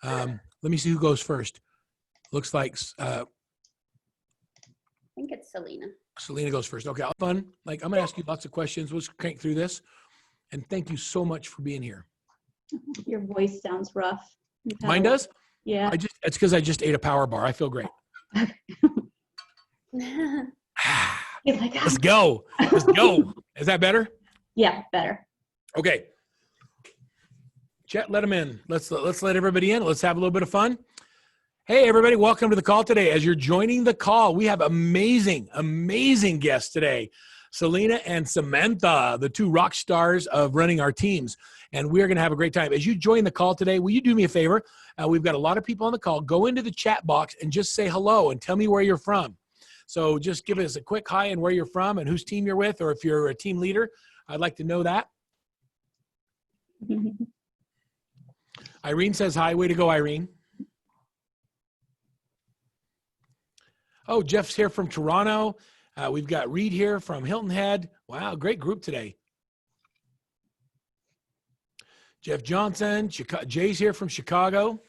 Let me see who goes first. Looks like I think it's Selina. Selina goes first. Okay, fun. Like, I'm gonna ask you lots of questions. Let's crank through this. And thank you so much for being here. Your voice sounds rough. Mine does? Yeah. It's because I just ate a power bar. I feel great. Let's go. Let's go. Is that better? Yeah, better. Okay. Chet, let them in. Let's let everybody in. Let's have a little bit of fun. Hey, everybody. Welcome to the call today. As you're joining the call, we have amazing, amazing guests today. Selina and Samantha, the two rock stars of running our teams. And we're going to have a great time. As you join the call today, will you do me a favor? We've got a lot of people on the call. Go into the chat box and just say hello and tell me where you're from. So just give us a quick hi and where you're from and whose team you're with, or if you're a team leader, I'd like to know that. Irene says hi. Way to go, Irene. Oh, Jeff's here from Toronto. We've got Reed here from Hilton Head. Wow, great group today. Jeff Johnson, Jay's here from Chicago.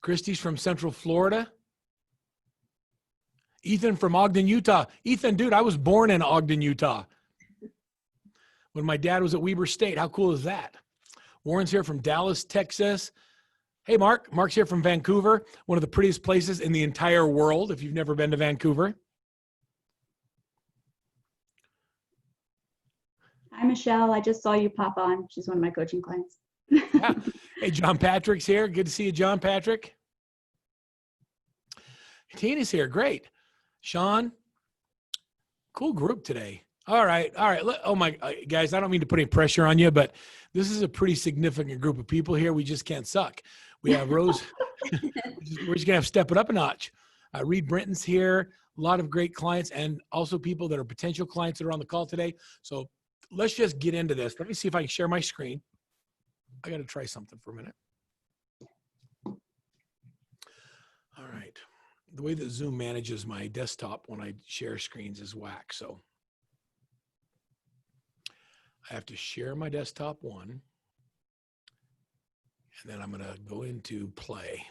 Christy's from Central Florida. Ethan from Ogden, Utah. Ethan, dude, I was born in Ogden, Utah, when my dad was at Weber State. How cool is that? Warren's here from Dallas, Texas. Hey, Mark. Mark's here from Vancouver, one of the prettiest places in the entire world, if you've never been to Vancouver. Hi, Michelle. I just saw you pop on. She's one of my coaching clients. Yeah. Hey, John Patrick's here. Good to see you, John Patrick. Tina's here. Great. Sean, cool group today. All right. All right. Oh my guys, I don't mean to put any pressure on you, but this is a pretty significant group of people here. We just can't suck. We have Rose. We're just gonna have to step it up a notch. Reed Brenton's here. A lot of great clients and also people that are potential clients that are on the call today. So let's just get into this. Let me see if I can share my screen. I got to try something for a minute. All right. The way that Zoom manages my desktop when I share screens is whack. So I have to share my desktop one, and then I'm going to go into play.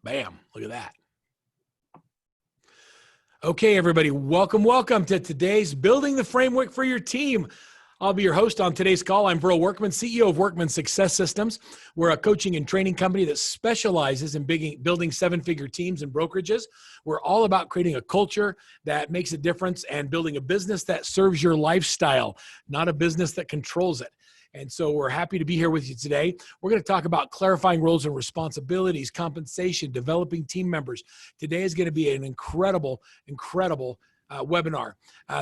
Bam, look at that. Okay, everybody, welcome to today's Building the Framework for Your Team. I'll be your host on today's call. I'm Verl Workman, CEO of Workman Success Systems. We're a coaching and training company that specializes in building seven-figure teams and brokerages. We're all about creating a culture that makes a difference and building a business that serves your lifestyle, not a business that controls it. And so we're happy to be here with you today. We're going to talk about clarifying roles and responsibilities, compensation, developing team members. Today is going to be an incredible webinar.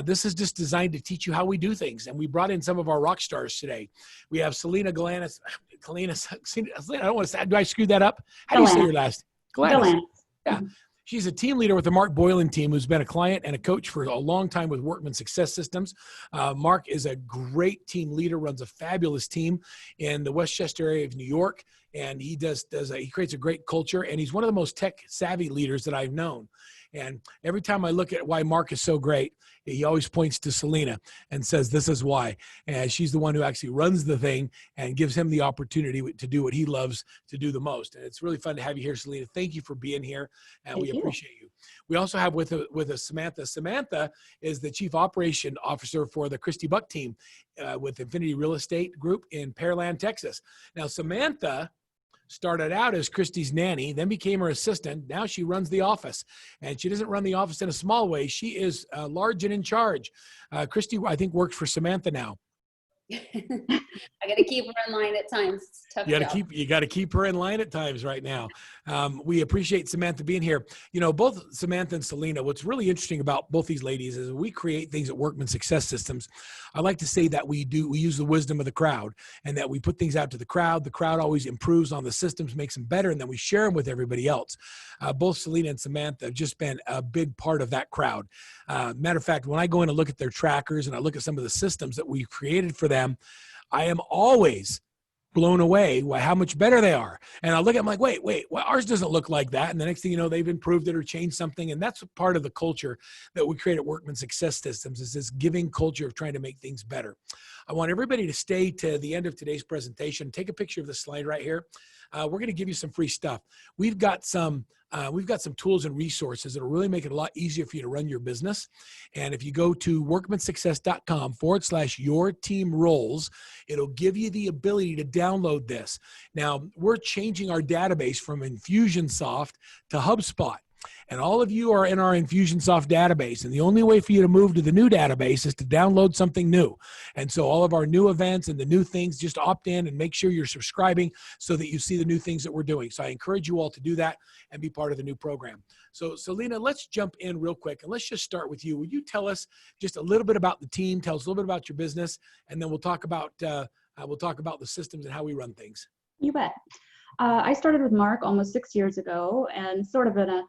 This is just designed to teach you how we do things. And we brought in some of our rock stars today. We have Selina Galanis. I don't want to say, do I screw that up? How do you say your last? Galanis. Yeah. She's a team leader with the Mark Boylan team, who's been a client and a coach for a long time with Workman Success Systems. Mark is a great team leader, runs a fabulous team in the Westchester area of New York. And he he creates a great culture, and he's one of the most tech savvy leaders that I've known. And every time I look at why Mark is so great, he always points to Selina and says, this is why. And she's the one who actually runs the thing and gives him the opportunity to do what he loves to do the most. And it's really fun to have you here, Selina. Thank you for being here, and we appreciate you. We also have with us Samantha. Samantha is the Chief Operation Officer for the Christy Buck team with Infinity Real Estate Group in Pearland, Texas. Now, Samantha started out as Christy's nanny, then became her assistant. Now she runs the office, and she doesn't run the office in a small way. She is large and in charge. Christy, I think, works for Samantha now. I got to keep her in line at times. It's tough. You got to keep her in line at times right now. We appreciate Samantha being here. You know, both Samantha and Selina, what's really interesting about both these ladies is we create things at Workman Success Systems. I like to say that we use the wisdom of the crowd, and that we put things out to the crowd. The crowd always improves on the systems, makes them better, and then we share them with everybody else. Both Selina and Samantha have just been a big part of that crowd. Matter of fact, when I go in and look at their trackers and I look at some of the systems that we've created for them, I am always blown away by how much better they are. And I look at them like, wait, well, ours doesn't look like that. And the next thing you know, they've improved it or changed something. And that's part of the culture that we create at Workman Success Systems, is this giving culture of trying to make things better. I want everybody to stay to the end of today's presentation. Take a picture of the slide right here. We're going to give you some free stuff. We've got some tools and resources that will really make it a lot easier for you to run your business. And if you go to workmansuccess.com/your-team-roles, it'll give you the ability to download this. Now, we're changing our database from Infusionsoft to HubSpot. And all of you are in our Infusionsoft database. And the only way for you to move to the new database is to download something new. And so all of our new events and the new things, just opt in and make sure you're subscribing so that you see the new things that we're doing. So I encourage you all to do that and be part of the new program. So Selina, let's jump in real quick and let's just start with you. Will you tell us just a little bit about the team, tell us a little bit about your business, and then we'll talk about the systems and how we run things. You bet. I started with Mark almost 6 years ago, and sort of in a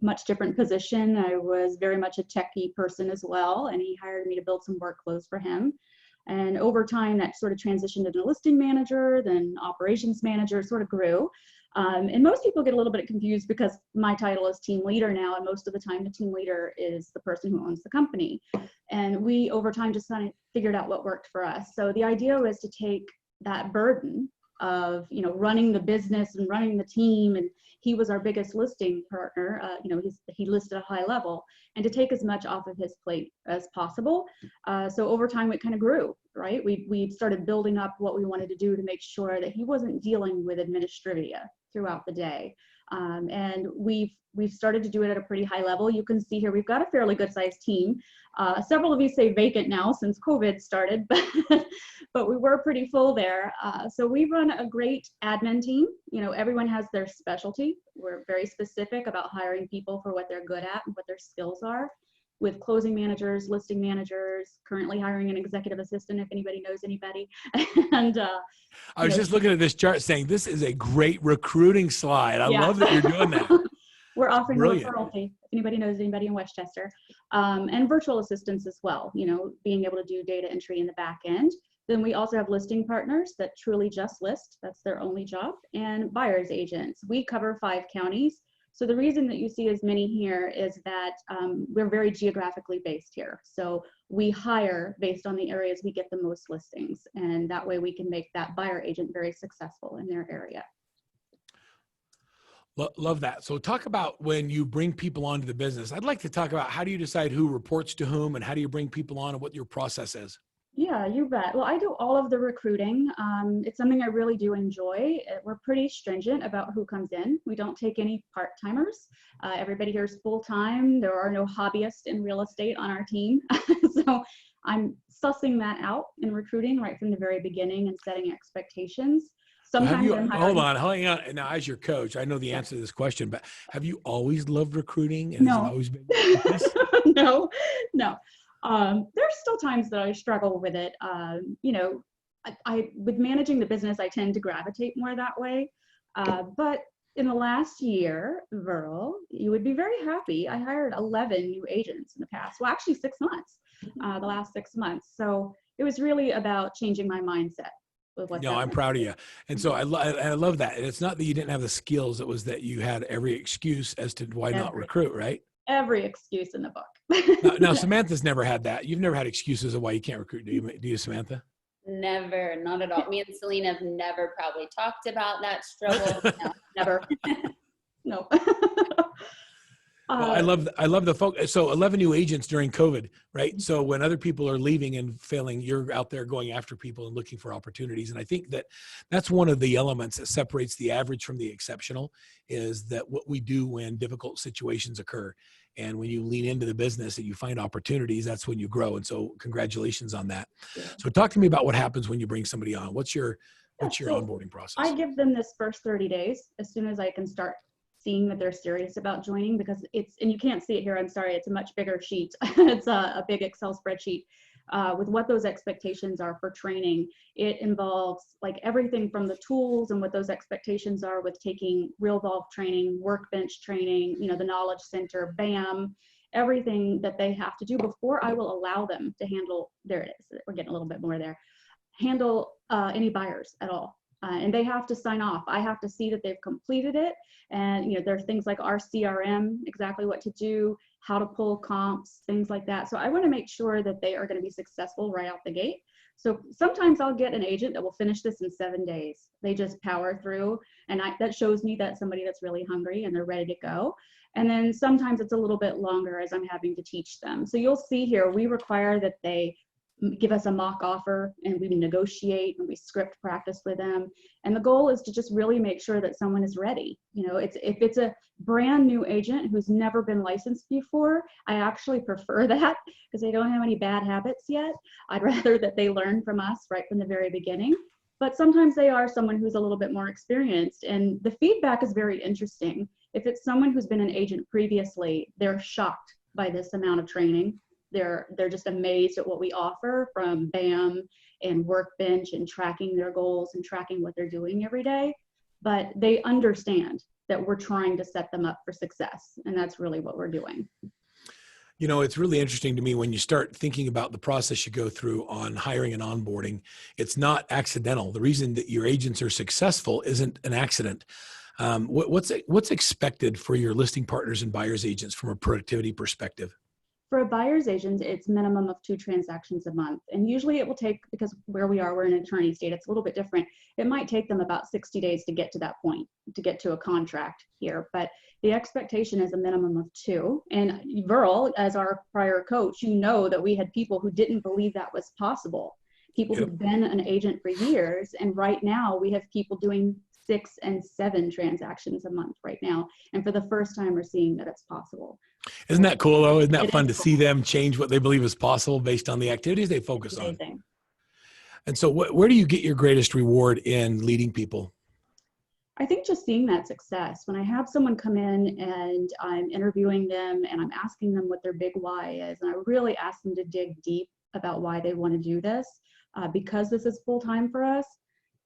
much different position. I was very much a techie person as well, and he hired me to build some workflows for him. And over time, that sort of transitioned into listing manager, then operations manager, sort of grew. And most people get a little bit confused because my title is team leader now, and most of the time the team leader is the person who owns the company. And we, over time, just kind of figured out what worked for us. So the idea was to take that burden of running the business and running the team, and he was our biggest listing partner. He listed a high level, and to take as much off of his plate as possible. So over time it kind of grew, right? We started building up what we wanted to do to make sure that he wasn't dealing with administrivia throughout the day. And we've started to do it at a pretty high level. You can see here we've got a fairly good sized team. Several of you say vacant now since COVID started, but we were pretty full there. So we run a great admin team. Everyone has their specialty. We're very specific about hiring people for what they're good at and what their skills are, with closing managers, listing managers, currently hiring an executive assistant if anybody knows anybody. And I was just looking at this chart saying this is a great recruiting slide. I love that you're doing that. We're offering a Brilliant. referral fee if anybody knows anybody in Westchester, and virtual assistants as well, being able to do data entry in the back end. Then we also have listing partners that truly just list. That's their only job. And buyer's agents. We cover 5 counties. So the reason that you see as many here is that we're very geographically based here. So we hire based on the areas we get the most listings. And that way we can make that buyer agent very successful in their area. Love that. So talk about when you bring people onto the business. I'd like to talk about how do you decide who reports to whom and how do you bring people on and what your process is? Yeah, you bet. Well, I do all of the recruiting. It's something I really do enjoy. We're pretty stringent about who comes in. We don't take any part-timers. Everybody here is full-time. There are no hobbyists in real estate on our team. So I'm sussing that out in recruiting right from the very beginning and setting expectations. Sometimes hold on. Now, as your coach, I know the answer to this question, but have you always loved recruiting? And No. has it always been like this? No. There's still times that I struggle with it. I with managing the business, I tend to gravitate more that way. But in the last year, Verl, you would be very happy. I hired 11 new agents in the past. Well, actually 6 months, the last 6 months. So it was really about changing my mindset. No, I'm proud of you. And so I love that. And it's not that you didn't have the skills. It was that you had every excuse as to why not recruit, right? Every excuse in the book. Now, Samantha's never had that. You've never had excuses of why you can't recruit, do you, Samantha? Never, not at all. Me and Selina have never probably talked about that struggle. No, never. No. Well, I love the focus. So 11 new agents during COVID, right? So when other people are leaving and failing, you're out there going after people and looking for opportunities. And I think that that's one of the elements that separates the average from the exceptional, is that what we do when difficult situations occur. And when you lean into the business and you find opportunities, that's when you grow. And so congratulations on that. So talk to me about what happens when you bring somebody on. What's your onboarding process? I give them this first 30 days as soon as I can start seeing that they're serious about joining, because and you can't see it here, I'm sorry, it's a much bigger sheet. It's a big Excel spreadsheet with what those expectations are for training. It involves like everything from the tools and what those expectations are with taking RealVolve training, workbench training, the knowledge center, BAM, everything that they have to do before I will allow them to handle, there it is, we're getting a little bit more there, handle any buyers at all. And they have to sign off. I have to see that they've completed it. And there's things like our CRM, exactly what to do, how to pull comps, things like that. So I want to make sure that they are going to be successful right out the gate. So sometimes I'll get an agent that will finish this in 7 days. They just power through, and that shows me that somebody that's really hungry and they're ready to go. And then sometimes it's a little bit longer as I'm having to teach them. So you'll see here, we require that they give us a mock offer, and we negotiate and we script practice with them. And the goal is to just really make sure that someone is ready. If it's a brand new agent who's never been licensed before, I actually prefer that because they don't have any bad habits yet. I'd rather that they learn from us right from the very beginning. But sometimes they are someone who's a little bit more experienced, and the feedback is very interesting. If it's someone who's been an agent previously, they're shocked by this amount of training. They're just amazed at what we offer, from BAM and Workbench and tracking their goals and tracking what they're doing every day. But they understand that we're trying to set them up for success, and that's really what we're doing. It's really interesting to me when you start thinking about the process you go through on hiring and onboarding. It's not accidental. The reason that your agents are successful isn't an accident. What's expected for your listing partners and buyer's agents from a productivity perspective? For a buyer's agent, it's minimum of 2 transactions a month. And usually it will take, because where we are, we're in an attorney state, it's a little bit different. It might take them about 60 days to get to that point, to get to a contract here. But the expectation is a minimum of 2. And Verl, as our prior coach, that we had people who didn't believe that was possible. People who've been an agent for years. And right now we have people doing 6 and 7 transactions a month right now. And for the first time, we're seeing that it's possible. Isn't that cool though? Isn't that fun to see them change what they believe is possible based on the activities they focus on? And so where do you get your greatest reward in leading people? I think just seeing that success. When I have someone come in and I'm interviewing them and I'm asking them what their big why is, and I really ask them to dig deep about why they want to do this, because this is full time for us.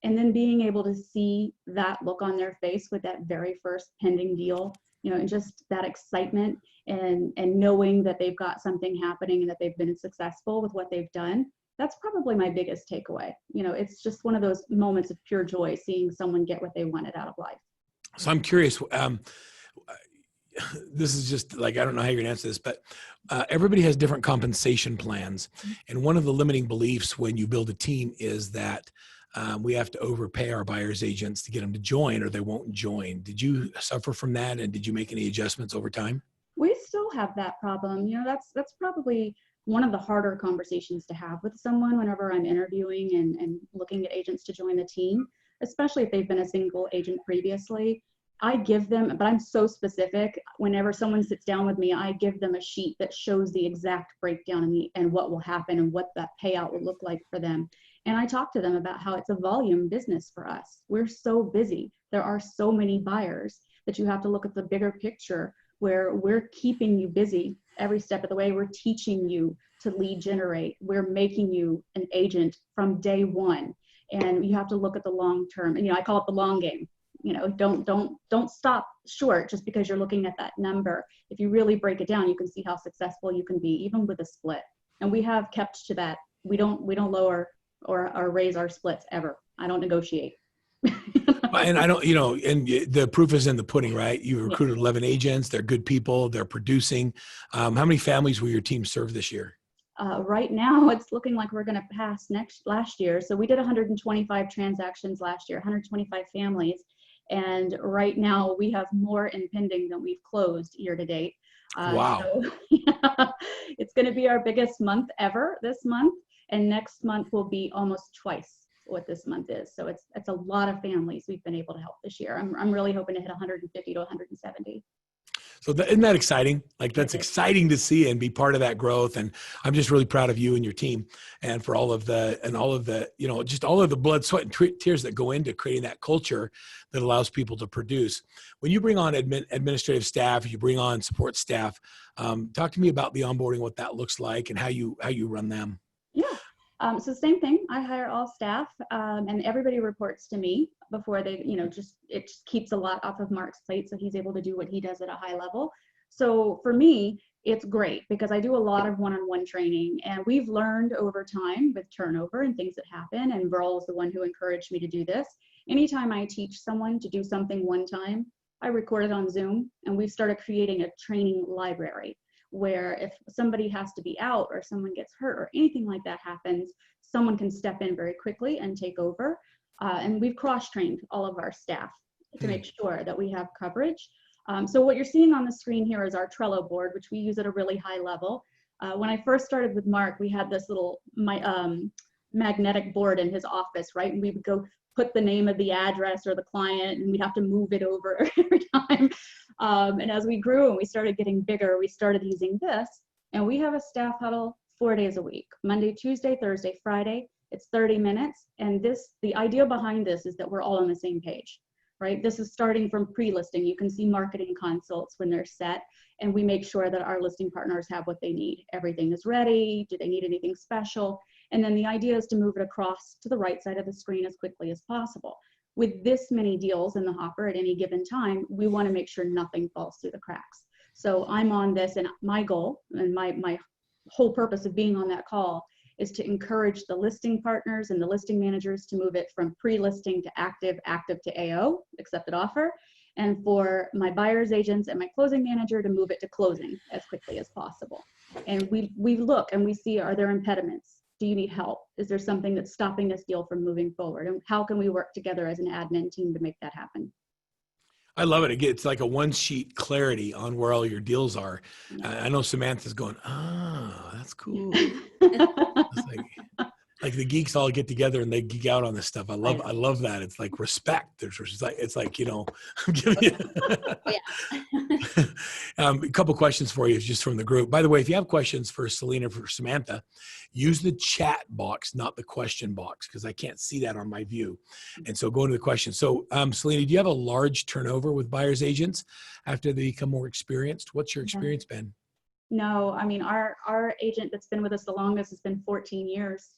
And then being able to see that look on their face with that very first pending deal, and just that excitement and knowing that they've got something happening and that they've been successful with what they've done. That's probably my biggest takeaway. It's just one of those moments of pure joy, seeing someone get what they wanted out of life. So I'm curious, this is just like, I don't know how you're gonna answer this, but everybody has different compensation plans. And one of the limiting beliefs when you build a team is that we have to overpay our buyer's agents to get them to join, or they won't join. Did you suffer from that? And did you make any adjustments over time? We still have that problem. That's probably one of the harder conversations to have with someone whenever I'm interviewing and looking at agents to join the team, especially if they've been a single agent previously. I give them, but I'm so specific. Whenever someone sits down with me, I give them a sheet that shows the exact breakdown and what will happen and what that payout will look like for them. And I talk to them about how it's a volume business for us. We're so busy. There are so many buyers that you have to look at the bigger picture, where we're keeping you busy every step of the way. We're teaching you to lead generate. We're making you an agent from day one. And you have to look at the long term. And I call it the long game. Don't stop short just because you're looking at that number. If you really break it down, you can see how successful you can be, even with a split. And we have kept to that. We don't lower or raise our splits ever. I don't negotiate. And I don't, and the proof is in the pudding, right? You recruited 11 agents. They're good people. They're producing. How many families will your team serve this year? Right now, it's looking like we're going to pass last year. So we did 125 transactions last year, 125 families. And right now we have more in pending than we've closed year to date. Wow. So, it's going to be our biggest month ever this month. And next month will be almost twice what this month is. So it's a lot of families we've been able to help this year. I'm really hoping to hit 150 to 170. So isn't that exciting? Like, that's exciting to see and be part of that growth. And I'm just really proud of you and your team, and for all of the just all of the blood, sweat, and tears that go into creating that culture that allows people to produce. When you bring on administrative staff, you bring on support staff, talk to me about the onboarding, what that looks like, and how you run them. Yeah. So same thing. I hire all staff, and everybody reports to me before they, it just keeps a lot off of Mark's plate, so he's able to do what he does at a high level. So for me, it's great because I do a lot of one-on-one training, and we've learned over time with turnover and things that happen. And Verl is the one who encouraged me to do this. Anytime I teach someone to do something one time, I record it on Zoom, and we've started creating a training library, where if somebody has to be out or someone gets hurt or anything like that happens, someone can step in very quickly and take over. And we've cross-trained all of our staff to make sure that we have coverage. So what you're seeing on the screen here is our Trello board, which we use at a really high level. When I first started with Mark, we had this little magnetic board in his office, right? And we would go put the name of the address or the client, and we'd have to move it over every time. And as we grew and we started getting bigger, we started using this. And we have a staff huddle 4 days a week, Monday, Tuesday, Thursday, Friday. It's 30 minutes. And the idea behind this is that we're all on the same page, right? This is starting from pre-listing. You can see marketing consults when they're set, and we make sure that our listing partners have what they need. Everything is ready. Do they need anything special? And then the idea is to move it across to the right side of the screen as quickly as possible. With this many deals in the hopper at any given time, we want to make sure nothing falls through the cracks. So I'm on this, and my goal and my whole purpose of being on that call is to encourage the listing partners and the listing managers to move it from pre-listing to active, active to AO, accepted offer, and for my buyer's agents and my closing manager to move it to closing as quickly as possible. And we look and we see, are there impediments? Do you need help? Is there something that's stopping this deal from moving forward? And how can we work together as an admin team to make that happen? I love it. It's like a one-sheet clarity on where all your deals are. I know Samantha's going, that's cool. It's like the geeks all get together and they geek out on this stuff. I love that. It's like respect. It's like, you know, I'm giving you a couple questions for you just from the group. By the way, if you have questions for Selina, for Samantha, use the chat box, not the question box, because I can't see that on my view. And so go into the question. So Selina, do you have a large turnover with buyer's agents after they become more experienced? What's your experience been? No, I mean, our agent that's been with us the longest has been 14 years.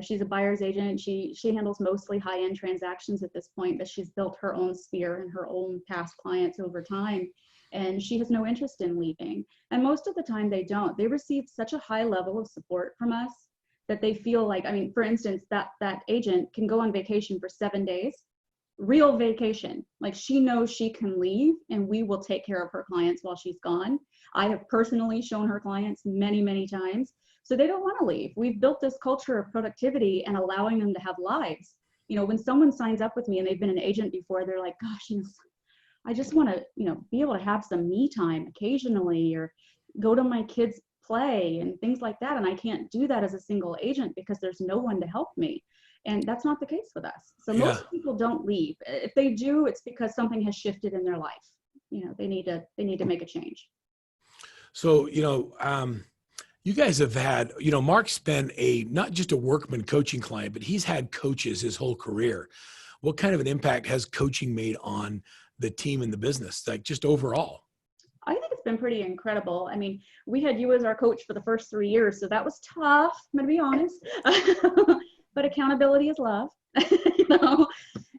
She's a buyer's agent. She handles mostly high-end transactions at this point, but she's built her own sphere and her own past clients over time. And she has no interest in leaving. And most of the time they don't. They receive such a high level of support from us that they feel like, I mean, for instance, that agent can go on vacation for 7 days, real vacation. Like, she knows she can leave and we will take care of her clients while she's gone. I have personally shown her clients many, many times. So they don't want to leave. We've built this culture of productivity and allowing them to have lives. You know, when someone signs up with me and they've been an agent before, they're like, gosh, you know, I just want to, you know, be able to have some me time occasionally, or go to my kids' play and things like that. And I can't do that as a single agent because there's no one to help me. And that's not the case with us. So most people don't leave. If they do, it's because something has shifted in their life. You know, they need to make a change. So, you know, you guys have had, you know, Mark's been not just a Workman coaching client, but he's had coaches his whole career. What kind of an impact has coaching made on the team and the business, like just overall? I think it's been pretty incredible. I mean, we had you as our coach for the first 3 years, so that was tough, I'm gonna be honest. But accountability is love, you know?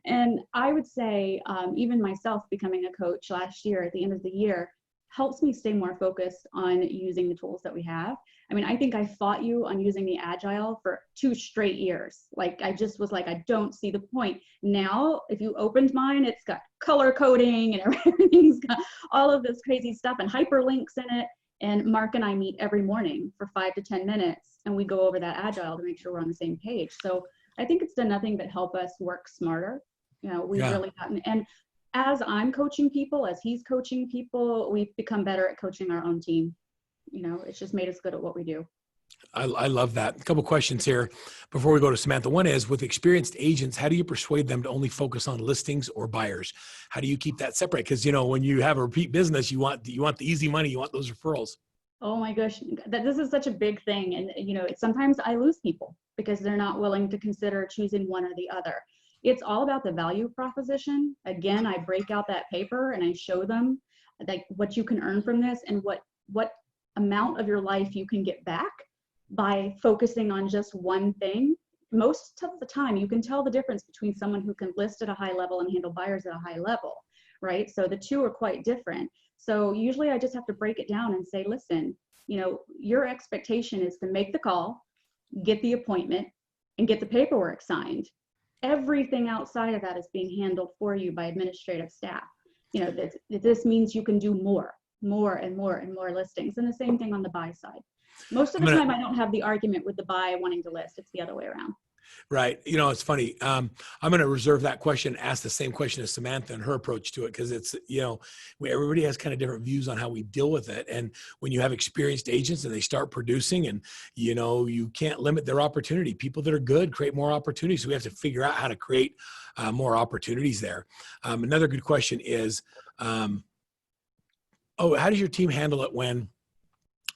And I would say, even myself becoming a coach last year at the end of the year helps me stay more focused on using the tools that we have. I mean, I think I fought you on using the Agile for 2 straight years. Like, I just was like, I don't see the point. Now, if you opened mine, it's got color coding and everything's got all of this crazy stuff and hyperlinks in it. And Mark and I meet every morning for 5 to 10 minutes, and we go over that Agile to make sure we're on the same page. So I think it's done nothing but help us work smarter. You know, we've really gotten, and as I'm coaching people, as he's coaching people, we've become better at coaching our own team. You know, it's just made us good at what we do. I love that. A couple questions here before we go to Samantha. One is, with experienced agents, how do you persuade them to only focus on listings or buyers? How do you keep that separate? Because, you know, when you have a repeat business, you want the easy money, you want those referrals. Oh my gosh, this is such a big thing. And, you know, sometimes I lose people because they're not willing to consider choosing one or the other. It's all about the value proposition. Again, I break out that paper and I show them like what you can earn from this and what amount of your life you can get back by focusing on just one thing. Most of the time, you can tell the difference between someone who can list at a high level and handle buyers at a high level, right? So the two are quite different. So usually I just have to break it down and say, listen, you know, your expectation is to make the call, get the appointment, and get the paperwork signed. Everything outside of that is being handled for you by administrative staff. You know, this means you can do more and more listings. And the same thing on the buy side. Most of I'm the gonna, time I don't have the argument with the buy wanting to list. It's the other way around. right. You know, it's funny. I'm going to reserve that question, ask the same question as Samantha and her approach to it. Cause it's, you know, everybody has kind of different views on how we deal with it. And when you have experienced agents and they start producing and, you know, you can't limit their opportunity. People that are good create more opportunities. So we have to figure out how to create more opportunities there. Another good question is, how does your team handle it when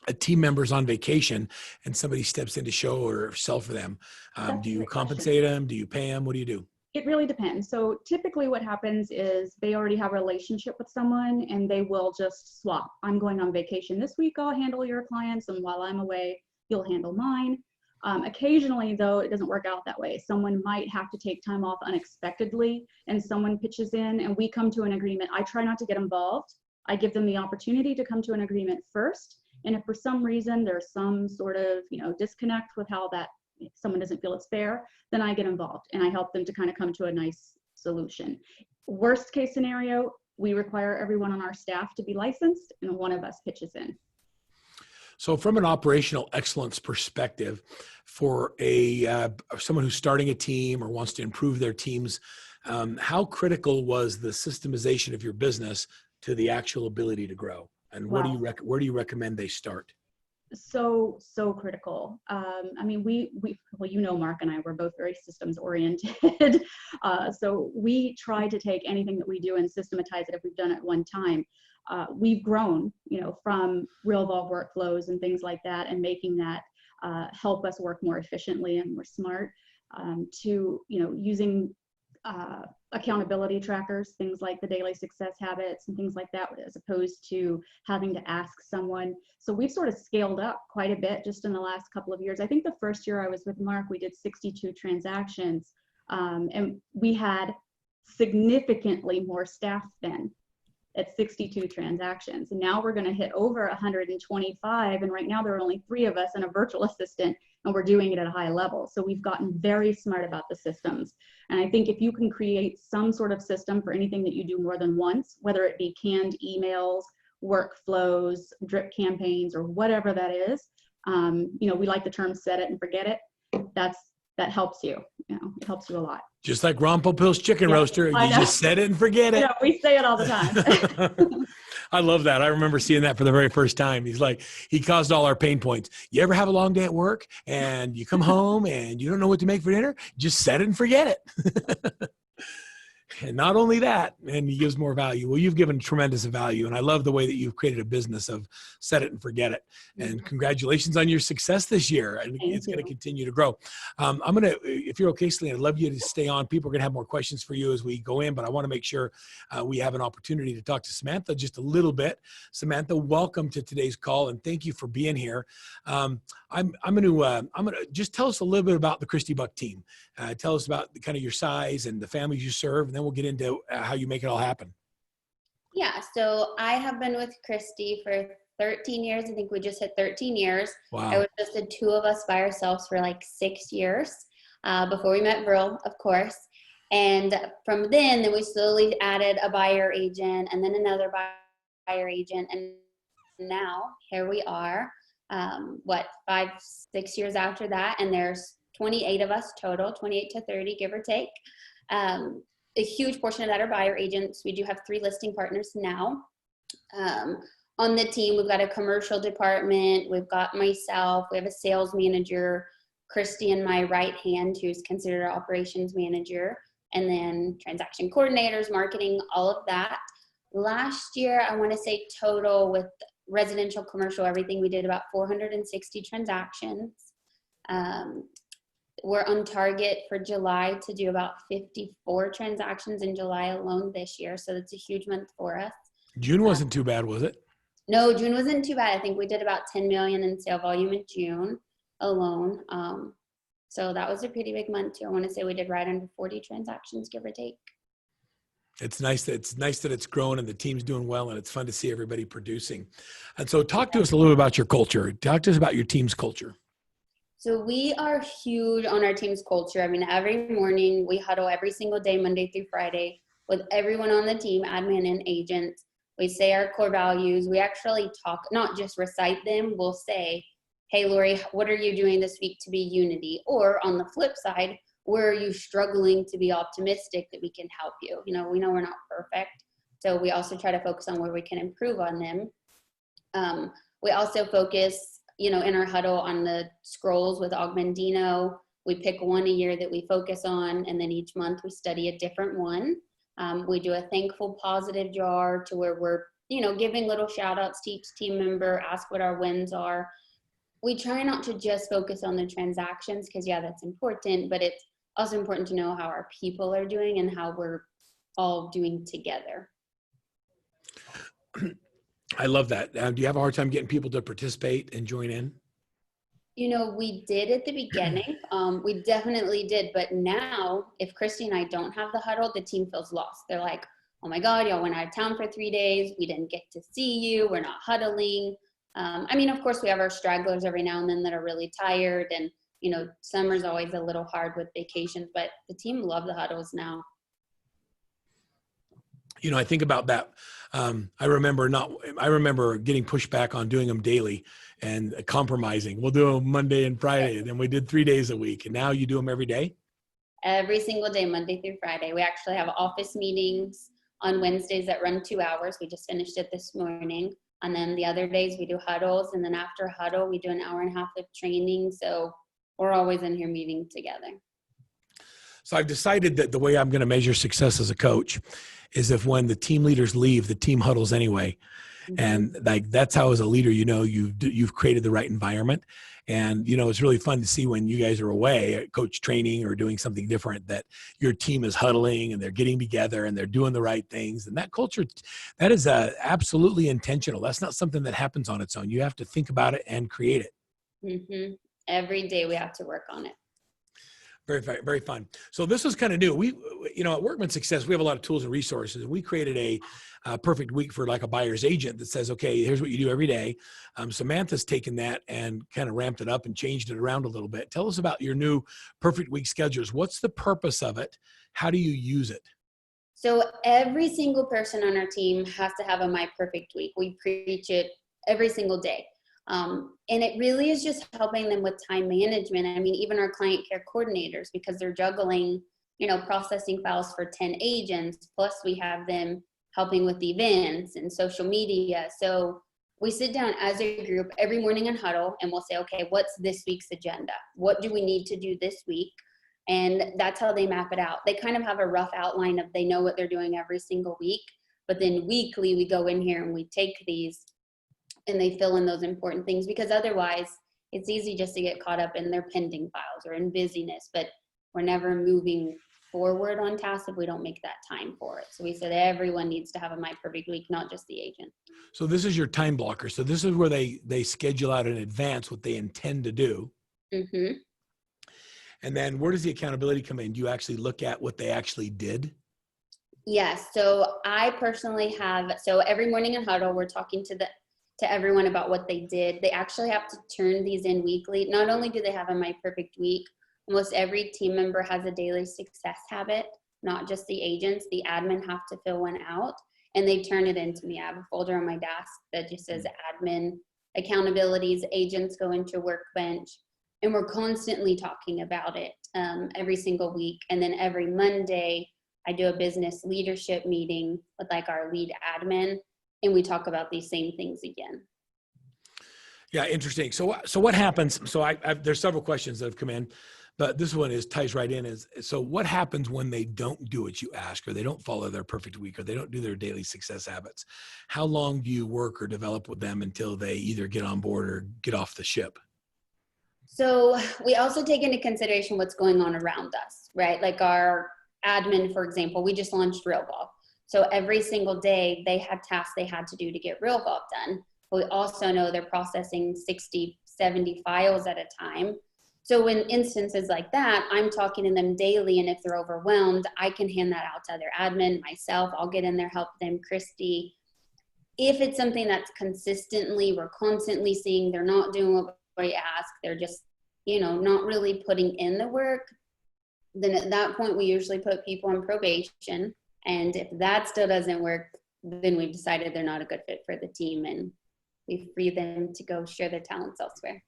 a team member's on vacation and somebody steps in to show or sell for them? That's Do a you great question. compensate them? Do you pay them? What do you do? It really depends. So typically what happens is they already have a relationship with someone and they will just swap. I'm going on vacation this week, I'll handle your clients, and while I'm away, you'll handle mine. Occasionally though, it doesn't work out that way. Someone might have to take time off unexpectedly and someone pitches in and we come to an agreement. I try not to get involved. I give them the opportunity to come to an agreement first. And if for some reason there's some sort of, you know, disconnect with how that someone doesn't feel it's fair, then I get involved and I help them to kind of come to a nice solution. Worst case scenario, we require everyone on our staff to be licensed and one of us pitches in. So from an operational excellence perspective, for someone who's starting a team or wants to improve their teams, how critical was the systemization of your business to the actual ability to grow? And where do you recommend they start? So critical. I mean, well, you know, Mark and I, we're both very systems oriented. So we try to take anything that we do and systematize it if we've done it one time. We've grown, you know, from real Volve workflows and things like that and making that help us work more efficiently and more smart, to, you know, using accountability trackers, things like the daily success habits and things like that, as opposed to having to ask someone. So we've sort of scaled up quite a bit just in the last couple of years. I think the first year I was with Mark, we did 62 transactions, and we had significantly more staff then at 62 transactions. And now we're going to hit over 125. And right now there are only 3 of us and a virtual assistant, and we're doing it at a high level. So we've gotten very smart about the systems. And I think if you can create some sort of system for anything that you do more than once, whether it be canned emails, workflows, drip campaigns, or whatever that is, you know, we like the term set it and forget it. That helps you, you know, it helps you a lot. Just like Ron Popeil's chicken roaster, you just set it and forget it. Yeah, we say it all the time. I love that. I remember seeing that for the very first time. He's like, he caused all our pain points. You ever have a long day at work and you come home and you don't know what to make for dinner? Just set it and forget it. And not only that, and he gives more value. Well, you've given tremendous value. And I love the way that you've created a business of set it and forget it. And congratulations on your success this year. And it's going to continue to grow. I'm going to, if you're okay, Selina, I'd love you to stay on. People are going to have more questions for you as we go in, but I want to make sure we have an opportunity to talk to Samantha just a little bit. Samantha, welcome to today's call. And thank you for being here. I'm going to just tell us a little bit about the Christy Buck team. Tell us about kind of your size and the families you serve, and then we'll get into how you make it all happen. Yeah, so I have been with Christy for 13 years. I think we just hit 13 years. Wow. I was just the 2 of us by ourselves for like 6 years before we met Verl, of course. And from then we slowly added a buyer agent and then another buyer agent. And now here we are, 5-6 years after that. And there's 28 of us total, 28 to 30, give or take. A huge portion of that are buyer agents. We do have 3 listing partners now. On the team, we've got a commercial department. We've got myself. We have a sales manager, Christy in my right hand, who's considered our operations manager, and then transaction coordinators, marketing, all of that. Last year, I want to say total with residential, commercial, everything, we did about 460 transactions. We're on target for July to do about 54 transactions in July alone this year. So that's a huge month for us. June wasn't too bad, was it? No, June wasn't too bad. I think we did about 10 million in sale volume in June alone. So that was a pretty big month too. I want to say we did right under 40 transactions, give or take. It's nice that it's grown and the team's doing well, and it's fun to see everybody producing. And so talk to us a little about your culture. Talk to us about your team's culture. So we are huge on our team's culture. I mean, every morning we huddle every single day, Monday through Friday, with everyone on the team, admin and agents. We say our core values. We actually talk, not just recite them. We'll say, hey, Lori, what are you doing this week to be unity? Or on the flip side, where are you struggling to be optimistic that we can help you? You know, we know we're not perfect. So we also try to focus on where we can improve on them. We also focus, you know, in our huddle on the scrolls with Augmentino. We pick one a year that we focus on, and then each month we study a different one. We do a thankful positive jar to where we're, you know, giving little shout outs to each team member, ask what our wins are. We try not to just focus on the transactions because, yeah, that's important, but it's also important to know how our people are doing and how we're all doing together. I love that. Do you have a hard time getting people to participate and join in? You know, we did at the beginning. We definitely did. But now, if Christy and I don't have the huddle, the team feels lost. They're like, oh my God, y'all went out of town for 3 days. We didn't get to see you. We're not huddling. I mean, of course, we have our stragglers every now and then that are really tired. And, you know, summer's always a little hard with vacations. But the team love the huddles now. You know, I think about that. I remember getting pushback on doing them daily and compromising. We'll do them Monday and Friday. And then we did 3 days a week. And now you do them every day? Every single day, Monday through Friday. We actually have office meetings on Wednesdays that run 2 hours. We just finished it this morning. And then the other days we do huddles. And then after huddle, we do an hour and a half of training. So we're always in here meeting together. So I've decided that the way I'm going to measure success as a coach is if when the team leaders leave, the team huddles anyway. Mm-hmm. And like, that's how, as a leader, you know, you've created the right environment. And, you know, it's really fun to see when you guys are away at coach training or doing something different, that your team is huddling and they're getting together and they're doing the right things. And that culture, that is absolutely intentional. That's not something that happens on its own. You have to think about it and create it. Mm-hmm. Every day we have to work on it. Very, very, very fun. So this was kind of new. We, you know, at Workman Success, we have a lot of tools and resources. We created a perfect week for like a buyer's agent that says, okay, here's what you do every day. Samantha's taken that and kind of ramped it up and changed it around a little bit. Tell us about your new perfect week schedules. What's the purpose of it? How do you use it? So every single person on our team has to have a My Perfect Week. We preach it every single day. And it really is just helping them with time management. I mean, even our client care coordinators, because they're juggling, you know, processing files for 10 agents, plus we have them helping with events and social media. So we sit down as a group every morning in huddle and we'll say, okay, what's this week's agenda? What do we need to do this week? And that's how they map it out. They kind of have a rough outline of, they know what they're doing every single week, but then weekly we go in here and we take these and they fill in those important things, because otherwise it's easy just to get caught up in their pending files or in busyness, but we're never moving forward on tasks if we don't make that time for it. So we said everyone needs to have a My Perfect Week, not just the agent. So this is your time blocker. So this is where they schedule out in advance what they intend to do. Mm-hmm. And then where does the accountability come in? Do you actually look at what they actually did? Yes. So I personally have, so every morning in huddle, we're talking to everyone about what they did. They actually have to turn these in weekly. Not only do they have a My Perfect Week, almost every team member has a daily success habit, not just the agents. The admin have to fill one out and they turn it into me. I have a folder on my desk that just says admin accountabilities. Agents go into Workbench, and we're constantly talking about it every single week. And then every Monday, I do a business leadership meeting with like our lead admin, and we talk about these same things again. Yeah, interesting. So what happens? So there's several questions that have come in, but this one ties right in. So what happens when they don't do what you ask, or they don't follow their perfect week, or they don't do their daily success habits? How long do you work or develop with them until they either get on board or get off the ship? So we also take into consideration what's going on around us, right? Like our admin, for example, we just launched RealVolve. So every single day they had tasks they had to do to get RealVolve done. But we also know they're processing 60, 70 files at a time. So in instances like that, I'm talking to them daily, and if they're overwhelmed, I can hand that out to their admin, myself. I'll get in there, help them, Christy. If it's something that's we're constantly seeing they're not doing what we ask, they're just, you know, not really putting in the work, then at that point we usually put people on probation. And if that still doesn't work, then we've decided they're not a good fit for the team, and we free them to go share their talents elsewhere.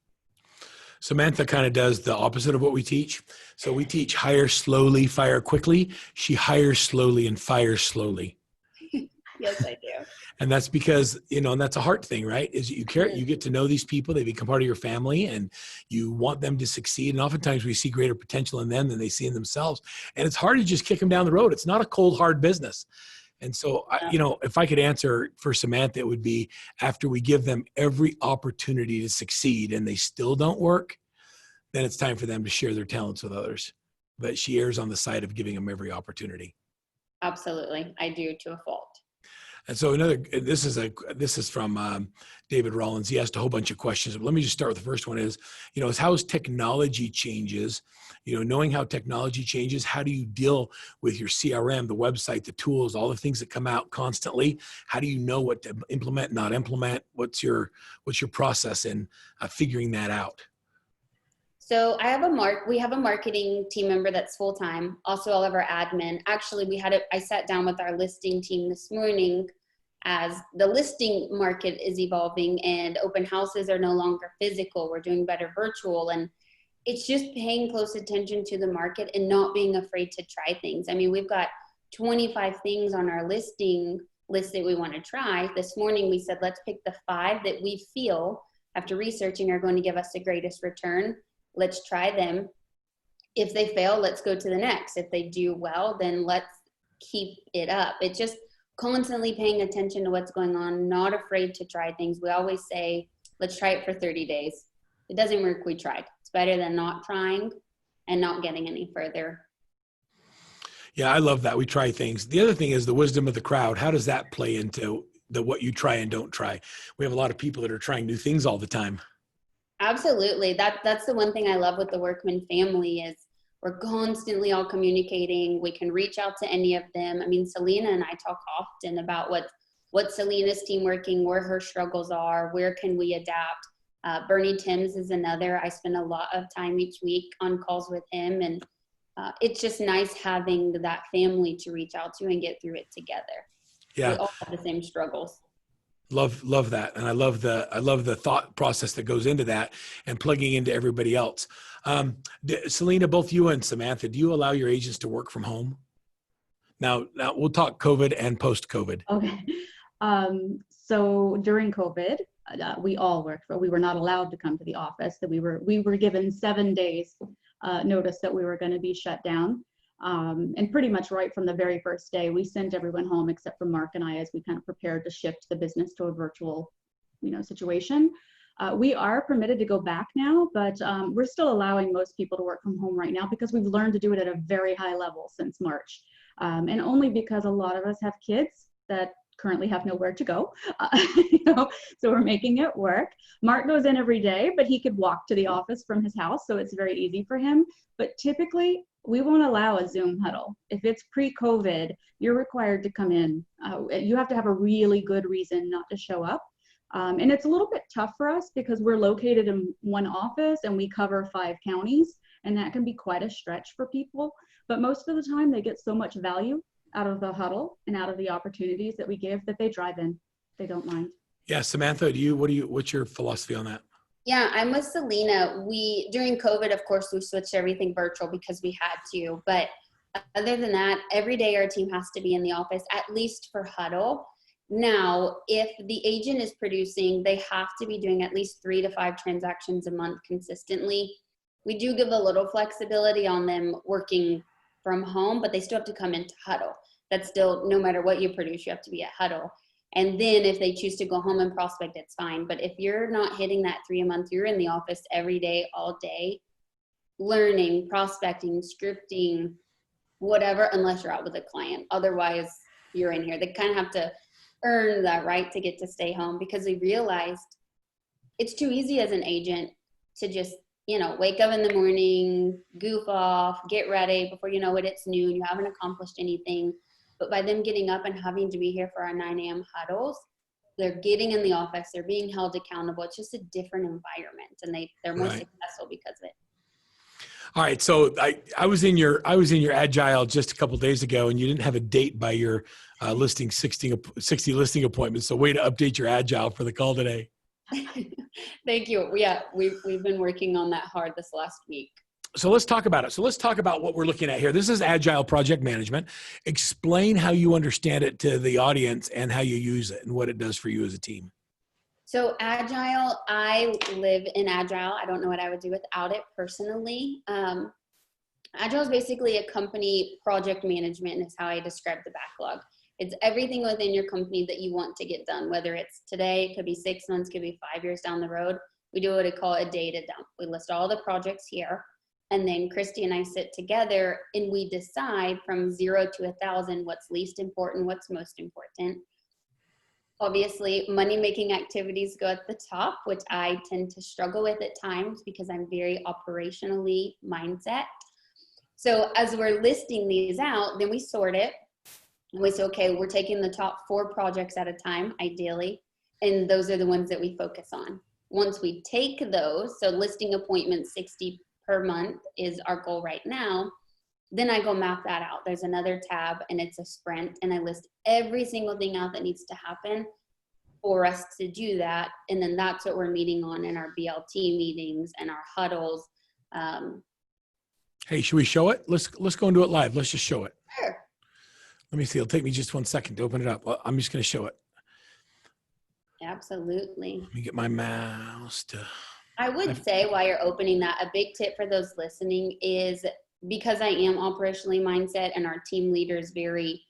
Samantha kind of does the opposite of what we teach. So we teach hire slowly, fire quickly. She hires slowly and fires slowly. Yes, I do. And that's because, and that's a heart thing, right? Is you care, you get to know these people, they become part of your family, and you want them to succeed. And oftentimes we see greater potential in them than they see in themselves. And it's hard to just kick them down the road. It's not a cold, hard business. And so, if I could answer for Samantha, it would be after we give them every opportunity to succeed and they still don't work, then it's time for them to share their talents with others. But she errs on the side of giving them every opportunity. Absolutely. I do, to a fault. And so this is from David Rollins. He asked a whole bunch of questions. But let me just start with the first one is how technology changes, knowing how technology changes, how do you deal with your CRM, the website, the tools, all the things that come out constantly? How do you know what to implement, not implement? What's your process in figuring that out? So we have a marketing team member that's full-time, also all of our admin. Actually, I sat down with our listing team this morning as the listing market is evolving and open houses are no longer physical. We're doing better virtual, and it's just paying close attention to the market and not being afraid to try things. I mean, we've got 25 things on our listing list that we want to try. This morning we said, let's pick the 5 that we feel after researching are going to give us the greatest return. Let's try them. If they fail, let's go to the next. If they do well, then let's keep it up. It's just constantly paying attention to what's going on, not afraid to try things. We always say, let's try it for 30 days. If it doesn't work, we tried. It's better than not trying and not getting any further. Yeah, I love that. We try things. The other thing is the wisdom of the crowd. How does that play into what you try and don't try? We have a lot of people that are trying new things all the time. Absolutely. That's the one thing I love with the Workman family is we're constantly all communicating. We can reach out to any of them. I mean, Selina and I talk often about what Selina's team working, where her struggles are, where can we adapt. Bernie Timms is another. I spend a lot of time each week on calls with him, and it's just nice having that family to reach out to and get through it together. Yeah. We all have the same struggles. Love that. And I love the thought process that goes into that and plugging into everybody else. Selina, both you and Samantha, do you allow your agents to work from home? Now we'll talk COVID and post-COVID. Okay. So during COVID, we all worked, but we were not allowed to come to the office. That we were given 7 days notice that we were going to be shut down. And pretty much right from the very first day, we sent everyone home except for Mark and I, as we kind of prepared to shift the business to a virtual, situation. We are permitted to go back now, but we're still allowing most people to work from home right now because we've learned to do it at a very high level since March. And only because a lot of us have kids that currently have nowhere to go, so we're making it work. Mark goes in every day, but he could walk to the office from his house, so it's very easy for him. But typically, we won't allow a Zoom huddle. If it's pre-COVID, you're required to come in. You have to have a really good reason not to show up. And it's a little bit tough for us because we're located in one office and we cover 5 counties, and that can be quite a stretch for people. But most of the time, they get so much value out of the huddle and out of the opportunities that we give that they drive in. They don't mind. Yeah, Samantha, what's your philosophy on that? Yeah, I'm with Selina. During COVID, of course, we switched everything virtual because we had to. But other than that, every day our team has to be in the office, at least for huddle. Now, if the agent is producing, they have to be doing at least 3 to 5 transactions a month consistently. We do give a little flexibility on them working from home, but they still have to come into huddle. That's still, no matter what you produce, you have to be at huddle. And then if they choose to go home and prospect, it's fine. But if you're not hitting that 3 a month, you're in the office every day, all day, learning, prospecting, scripting, whatever, unless you're out with a client. Otherwise, you're in here. They kind of have to earn that right to get to stay home, because we realized it's too easy as an agent to just, wake up in the morning, goof off, get ready. Before you know it, it's noon. You haven't accomplished anything. But by them getting up and having to be here for our 9 a.m. huddles, they're getting in the office. They're being held accountable. It's just a different environment, and they're more successful because of it. All right. So I was in your Agile just a couple of days ago, and you didn't have a date by your listing 60 listing appointments. So way to update your Agile for the call today. Thank you. Yeah, we've been working on that hard this last week. So let's talk about it. So let's talk about what we're looking at here. This is Agile project management. Explain how you understand it to the audience and how you use it and what it does for you as a team. So Agile, I live in Agile. I don't know what I would do without it personally. Agile is basically a company project management, and is how I describe the backlog. It's everything within your company that you want to get done, whether it's today, it could be 6 months, could be 5 years down the road. We do what we call a data dump. We list all the projects here, and then Christy and I sit together and we decide from 0 to 1,000 what's least important, what's most important. Obviously, money-making activities go at the top, which I tend to struggle with at times because I'm very operationally mindset. So as we're listing these out, then we sort it. And we say, okay, we're taking the top 4 projects at a time, ideally, and those are the ones that we focus on. Once we take those, so listing appointments 60 per month is our goal right now, then I go map that out. There's another tab and it's a sprint, and I list every single thing out that needs to happen for us to do that. And then that's what we're meeting on in our BLT meetings and our huddles. Hey, should we show it? Let's go and do it live. Let's just show it. Sure. Let me see. It'll take me just 1 second to open it up. Well, I'm just going to show it. Absolutely. Let me get my mouse to. I would say while you're opening that, a big tip for those listening is, because I am operationally mindset and our team leader is very,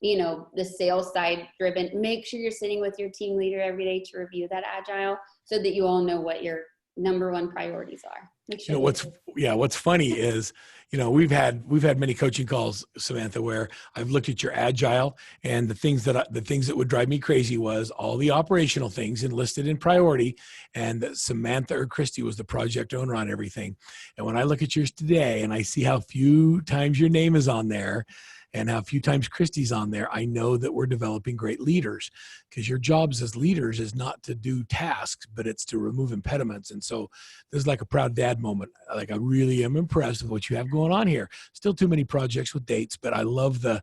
the sales side driven, make sure you're sitting with your team leader every day to review that Agile so that you all know what your number 1 priorities are. Make sure what's funny is, we've had many coaching calls, Samantha, where I've looked at your Agile, and the things that would drive me crazy was all the operational things enlisted in priority, and that Samantha or Christy was the project owner on everything. And when I look at yours today and I see how few times your name is on there and how few times Christy's on there, I know that we're developing great leaders, because your jobs as leaders is not to do tasks, but it's to remove impediments. And so this is like a proud dad moment. Like, I really am impressed with what you have going on here. Still too many projects with dates, but I love the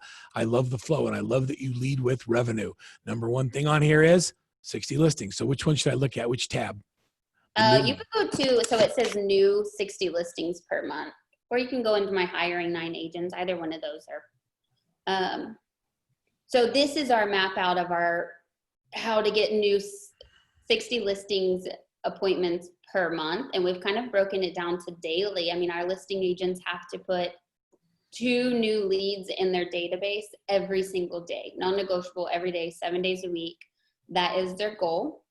flow, and I love that you lead with revenue. Number 1 thing on here is 60 listings. So which one should I look at? Which tab? You can go to, so it says new 60 listings per month, or you can go into my hiring 9 agents. Either one of those are. So this is our map out of our how to get new 60 listings appointments per month, and we've kind of broken it down to daily. I mean, our listing agents have to put 2 new leads in their database every single day, non-negotiable, every day, 7 days a week. That is their goal,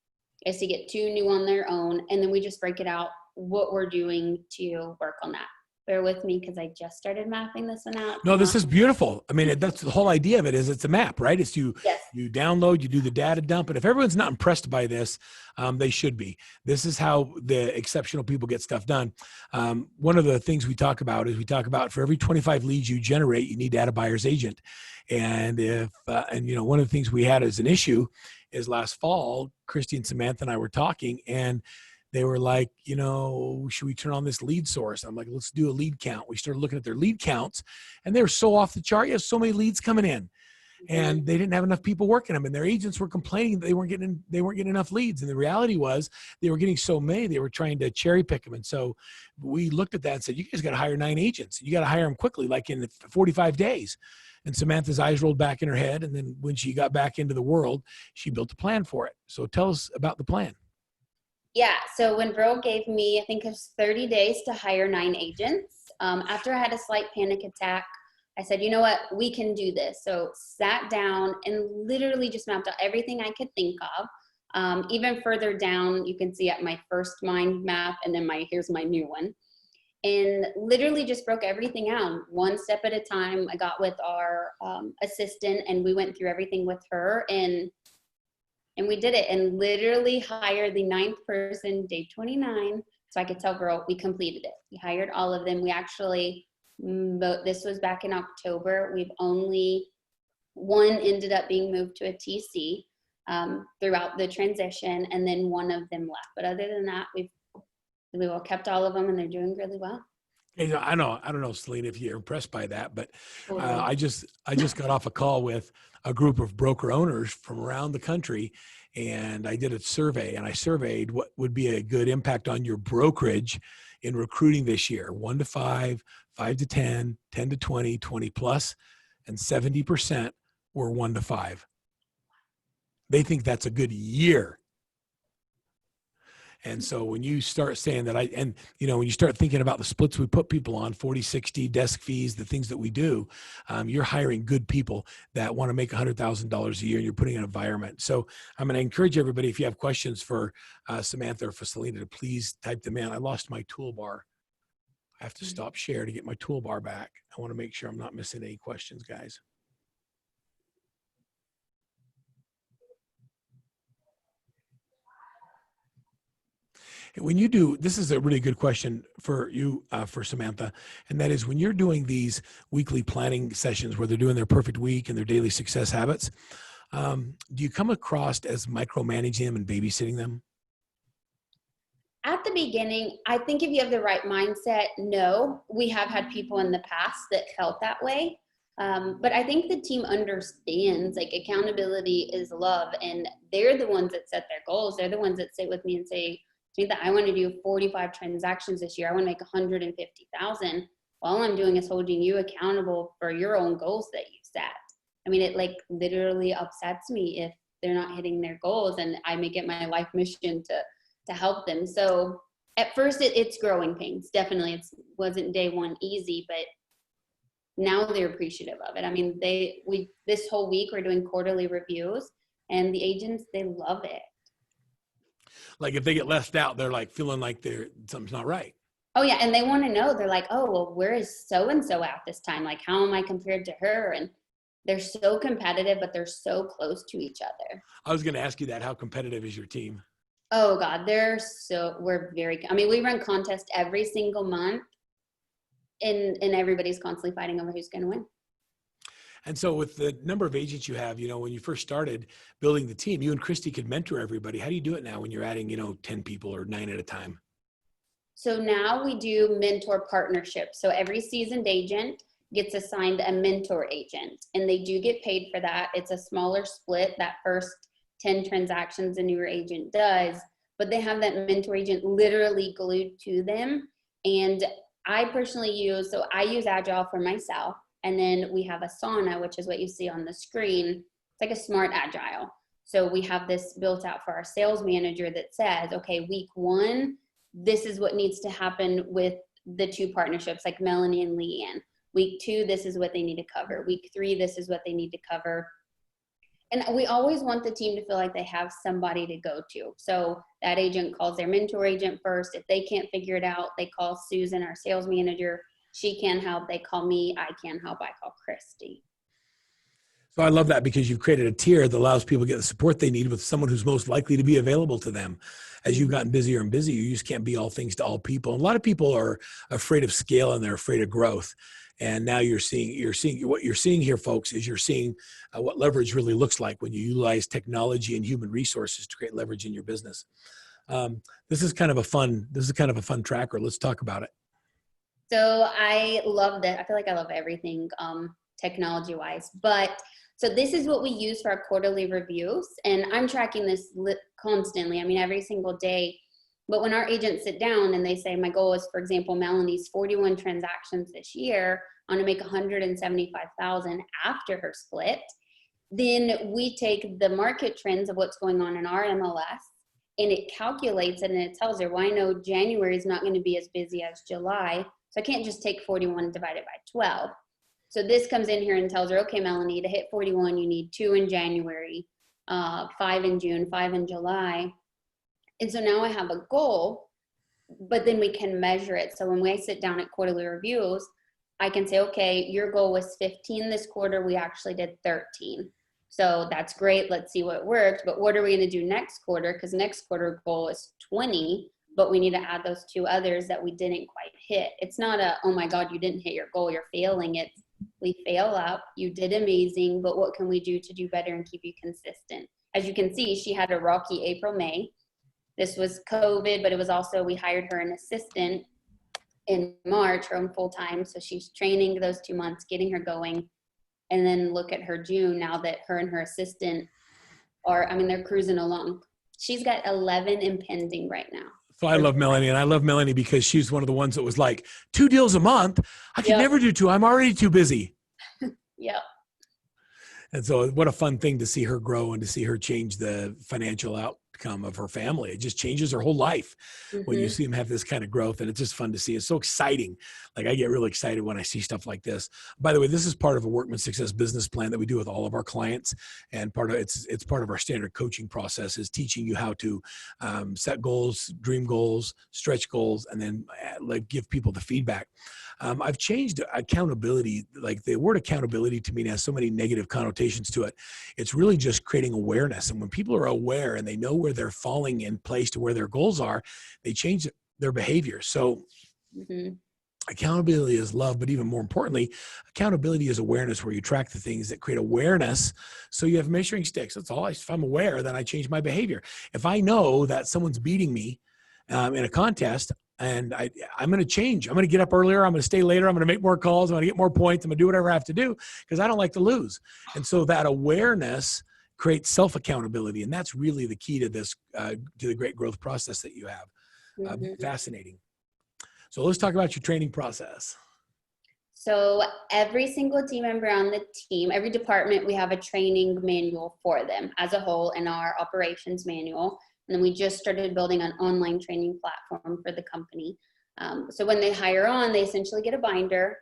is to get 2 new on their own, and then we just break it out what we're doing to work on that. Bear with me because I just started mapping this one out. No, this is beautiful. I mean, that's the whole idea of it, is it's a map, right? It's you download, you do the data dump. And if everyone's not impressed by this, they should be. This is how the exceptional people get stuff done. One of the things we talk about for every 25 leads you generate, you need to add a buyer's agent. And one of the things we had as an issue is last fall, Christy and Samantha and I were talking, and they were like, should we turn on this lead source? I'm like, let's do a lead count. We started looking at their lead counts, and they were so off the chart. You have so many leads coming in, and they didn't have enough people working them, and their agents were complaining that they weren't getting enough leads. And the reality was they were getting so many, they were trying to cherry pick them. And so we looked at that and said, you guys got to hire 9 agents. You got to hire them quickly, like in 45 days. And Samantha's eyes rolled back in her head. And then when she got back into the world, she built a plan for it. So tell us about the plan. Yeah, so when Verl gave me, I think it was 30 days to hire 9 agents, after I had a slight panic attack, I said, you know what, we can do this. So sat down and literally just mapped out everything I could think of. Even further down, you can see at my first mind map, and then here's my new one. And literally just broke everything out 1 step at a time. I got with our assistant, and we went through everything with her, and we did it, and literally hired the 9th person, day 29. So I could tell Verl, we completed it. We hired all of them. We actually, this was back in October. We've only, 1 ended up being moved to a TC throughout the transition, and then 1 of them left. But other than that, we've all kept all of them, and they're doing really well. I don't know, Selina, if you're impressed by that, but Totally. I just got off a call with a group of broker owners from around the country, and I did a survey, and I surveyed what would be a good impact on your brokerage in recruiting this year: 1 to 5, 5 to 10, 10 to 20, 20 plus, and 70% were 1 to 5. They think that's a good year. And so when you start saying that when you start thinking about the splits we put people on, 40, 60, desk fees, the things that we do, you're hiring good people that want to make $100,000 a year, and you're putting an environment. So I'm going to encourage everybody, if you have questions for Samantha or for Selina, to please type them in. I lost my toolbar. I have to stop share to get my toolbar back. I want to make sure I'm not missing any questions, guys. When you do, this is a really good question for you, for Samantha, and that is when you're doing these weekly planning sessions where they're doing their perfect week and their daily success habits, do you come across as micromanaging them and babysitting them? At the beginning, I think if you have the right mindset, no. We have had people in the past that felt that way. But I think the team understands, like, accountability is love, and they're the ones that set their goals. They're the ones that sit with me and say, that I want to do 45 transactions this year. I want to make 150,000. All I'm doing is holding you accountable for your own goals that you set. I mean, it like literally upsets me if they're not hitting their goals, and I make it my life mission to help them. So at first it's growing pains. Definitely. It wasn't day one easy, but now they're appreciative of it. I mean, this whole week we're doing quarterly reviews, and the agents, they love it. Like if they get left out, they're like feeling like something's not right. Oh yeah. And they want to know, they're like, oh, well, where is so-and-so at this time? Like, how am I compared to her? And they're so competitive, but they're so close to each other. I was going to ask you that. How competitive is your team? Oh God, we run contests every single month, and everybody's constantly fighting over who's going to win. And so with the number of agents you have, when you first started building the team, you and Christy could mentor everybody. How do you do it now when you're adding, 10 people or 9 at a time? So now we do mentor partnerships. So every seasoned agent gets assigned a mentor agent, and they do get paid for that. It's a smaller split, that first 10 transactions a newer agent does, but they have that mentor agent literally glued to them. And I personally use Agile for myself. And then we have Asana, which is what you see on the screen. It's like a smart Agile. So we have this built out for our sales manager that says, okay, week 1, this is what needs to happen with the 2 partnerships, like Melanie and Leanne. Week 2, this is what they need to cover. Week 3, this is what they need to cover. And we always want the team to feel like they have somebody to go to. So that agent calls their mentor agent first. If they can't figure it out, they call Susan, our sales manager. She can help. They call me. I can help. I call Christy. So I love that, because you've created a tier that allows people to get the support they need with someone who's most likely to be available to them. As you've gotten busier and busier, you just can't be all things to all people. And a lot of people are afraid of scale, and they're afraid of growth. And now you're seeing what you're seeing here, folks, is you're seeing what leverage really looks like when you utilize technology and human resources to create leverage in your business. This is kind of a fun tracker. Let's talk about it. So I love that. I feel like I love everything technology wise, but so this is what we use for our quarterly reviews, and I'm tracking this constantly. I mean, every single day. But when our agents sit down and they say, my goal is, for example, Melanie's 41 transactions this year, I want to make 175,000 after her split. Then we take the market trends of what's going on in our MLS, and it calculates it, and it tells her, well, I know January is not going to be as busy as July. So I can't just take 41 divided by 12. So this comes in here and tells her, okay, Melanie, to hit 41, you need 2 in January, 5 in June, 5 in July. And so now I have a goal, but then we can measure it. So when we sit down at quarterly reviews, I can say, okay, your goal was 15 this quarter. We actually did 13. So that's great. Let's see what worked. But what are we going to do next quarter? Because next quarter goal is 20, but we need to add those 2 others that we didn't quite hit. It's not oh my God, you didn't hit your goal, you're failing. It's, we fail up, you did amazing, but what can we do to do better and keep you consistent? As you can see, she had a rocky April, May. This was COVID, but it was also, we hired her an assistant. in March, her own full time. So she's training those 2 months, getting her going. And then look at her June, now that her and her assistant are, I mean, they're cruising along. She's got 11 impending right now. So I love Melanie, and I love Melanie because she's one of the ones that was like, 2 deals a month. I can never do 2. I'm already too busy. Yep. And so what a fun thing to see her grow and to see her change the financial outcome of her family. It just changes her whole life when you see them have this kind of growth. And it's just fun to see. It's so exciting. Like, I get really excited when I see stuff like this. By the way, this is part of a Workman Success business plan that we do with all of our clients. And it's part of our standard coaching process, is teaching you how to set goals, dream goals, stretch goals, and then give people the feedback. I've changed accountability. Like, the word accountability to me has so many negative connotations to it. It's really just creating awareness. And when people are aware and they know where they're falling in place to where their goals are, they change their behavior. So accountability is love, but even more importantly, accountability is awareness, where you track the things that create awareness. So you have measuring sticks. That's all. If I'm aware, then I change my behavior. If I know that someone's beating me in a contest, and I'm going to change. I'm going to get up earlier. I'm going to stay later. I'm going to make more calls. I'm going to get more points. I'm going to do whatever I have to do because I don't like to lose. And so that awareness creates self-accountability. And that's really the key to this, to the great growth process that you have. Fascinating. So let's talk about your training process. So every single team member on the team, every department, we have a training manual for them as a whole in our operations manual. And then we just started building an online training platform for the company. So when they hire on, they essentially get a binder,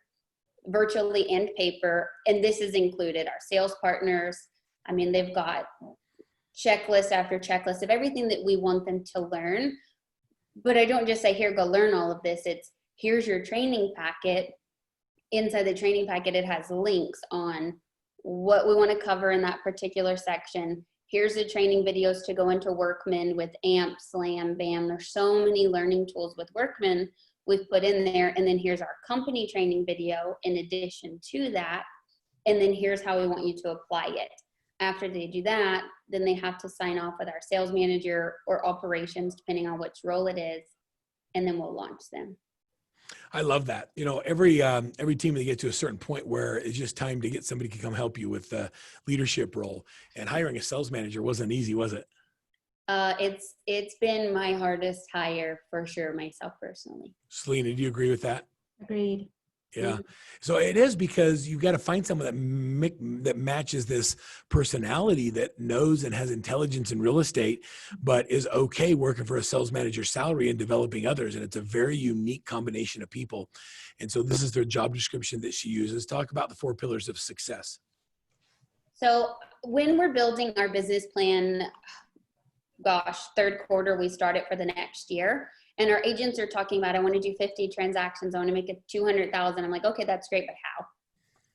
virtually and paper. And this is included our sales partners. I mean, they've got checklist after checklist of everything that we want them to learn. But I don't just say, here, go learn all of this. It's, here's your training packet. Inside the training packet, it has links on what we want to cover in that particular section. Here's the training videos to go into Workman with AMP, SLAM, BAM. There's so many learning tools with Workman we've put in there. And then here's our company training video in addition to that. And then here's how we want you to apply it. After they do that, then they have to sign off with our sales manager or operations, depending on which role it is. And then we'll launch them. I love that. You know, every team, they get to a certain point where it's just time to get somebody to come help you with the leadership role. And hiring a sales manager wasn't easy, was it? It's been my hardest hire for sure, myself personally. Selina, do you agree with that? Agreed. Yeah. So it is, because you've got to find someone that matches this personality, that knows and has intelligence in real estate, but is okay working for a sales manager salary and developing others. And it's a very unique combination of people. And so this is their job description that she uses. Talk about the 4 pillars of success. So when we're building our business plan, gosh, third quarter, we start it for the next year. And our agents are talking about, I want to do 50 transactions. I want to make it 200,000. I'm like, okay, that's great, but how?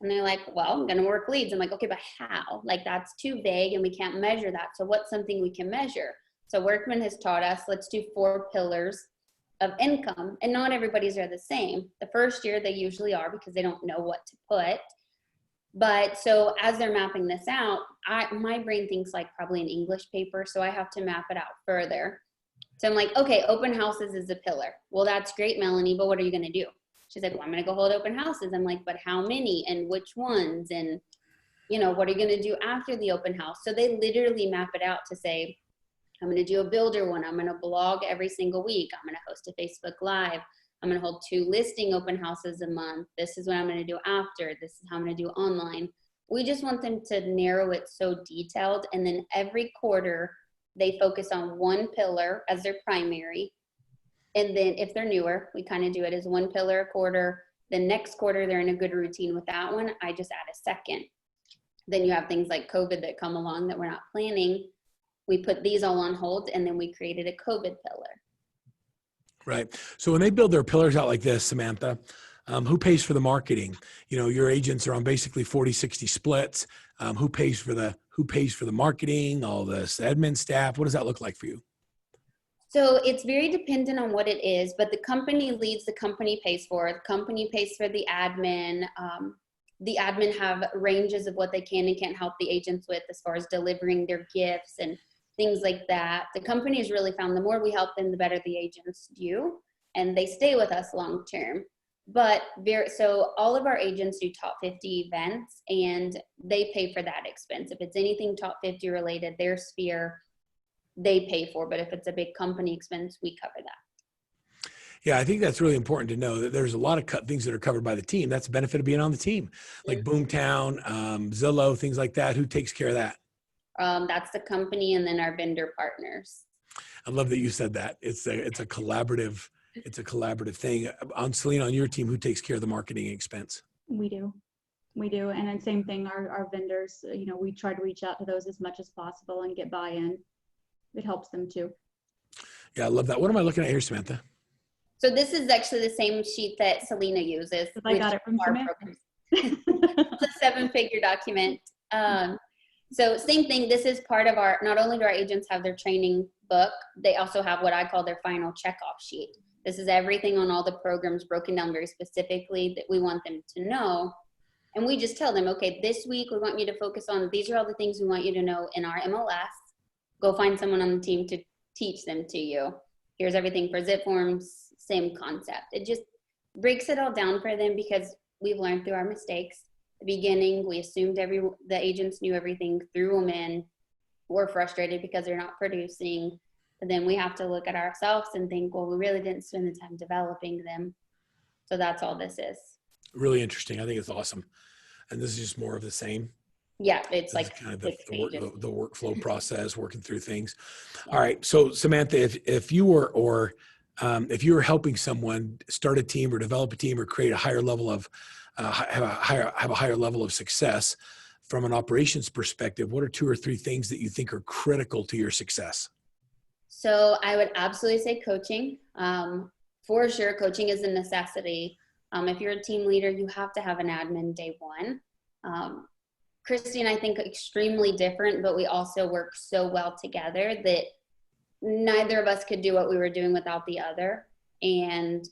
And they're like, well, I'm going to work leads. I'm like, okay, but how? Like, that's too vague and we can't measure that. So what's something we can measure? So Workman has taught us, let's do 4 pillars of income. And not everybody's are the same. The first year they usually are, because they don't know what to put. But so as they're mapping this out, my brain thinks like probably an English paper. So I have to map it out further. So I'm like, okay, open houses is a pillar. Well, that's great, Melanie, but what are you going to do? She's like, well, I'm going to go hold open houses. I'm like, but how many and which ones? And, you know, what are you going to do after the open house? So they literally map it out to say, I'm going to do a builder one. I'm going to blog every single week. I'm going to host a Facebook Live. I'm going to hold 2 listing open houses a month. This is what I'm going to do after. This is how I'm going to do online. We just want them to narrow it so detailed. And then every quarter, they focus on 1 pillar as their primary. And then if they're newer, we kind of do it as 1 pillar a quarter. The next quarter, they're in a good routine with that one. I just add a second. Then you have things like COVID that come along that we're not planning. We put these all on hold, and then we created a COVID pillar. Right. So when they build their pillars out like this, Samantha, who pays for the marketing? You know, your agents are on basically 40-60 splits. Who pays for the marketing, all this admin staff? What does that look like for you? So it's very dependent on what it is, but the company leads, the company pays for it. The company pays for the admin. The admin have ranges of what they can and can't help the agents with as far as delivering their gifts and things like that. The company has really found the more we help them, the better the agents do. and they stay with us long term. But so all of our agents do top 50 events, and they pay for that expense. If it's anything top 50 related, their sphere, they pay for. But if it's a big company expense, we cover that. Yeah, I think that's really important to know that there's a lot of things that are covered by the team. That's the benefit of being on the team, like Boomtown, Zillow, things like that. Who takes care of that? That's the company, and then our vendor partners. I love that you said that. It's a collaborative thing. On Selina, on your team, who takes care of the marketing expense? We do. And then same thing, our vendors, we try to reach out to those as much as possible and get buy-in. It helps them too. Yeah, I love that. What am I looking at here, Samantha? So this is actually the same sheet that Selina uses. I got it from Samantha. It's a 7-figure document. So same thing, this is part of not only do our agents have their training book, they also have what I call their final checkoff sheet. This is everything on all the programs broken down very specifically that we want them to know. And we just tell them, okay, this week we want you to focus on, these are all the things we want you to know in our MLS. Go find someone on the team to teach them to you. Here's everything for zip forms, same concept. It just breaks it all down for them because we've learned through our mistakes. At the beginning, we assumed the agents knew everything, threw them in. We're frustrated because they're not producing. But then we have to look at ourselves and think, well, we really didn't spend the time developing them. So that's all this is. Really interesting. I think it's awesome. And this is just more of the same. Yeah, it's like kind of the workflow process, working through things. All right. So Samantha, if you were helping someone start a team or develop a team or create a higher level of have a higher level of success from an operations perspective, what are 2 or 3 things that you think are critical to your success? So I would absolutely say coaching. For sure, coaching is a necessity. If you're a team leader, you have to have an admin day one. Christy and I think extremely different, but we also work so well together that neither of us could do what we were doing without the other. And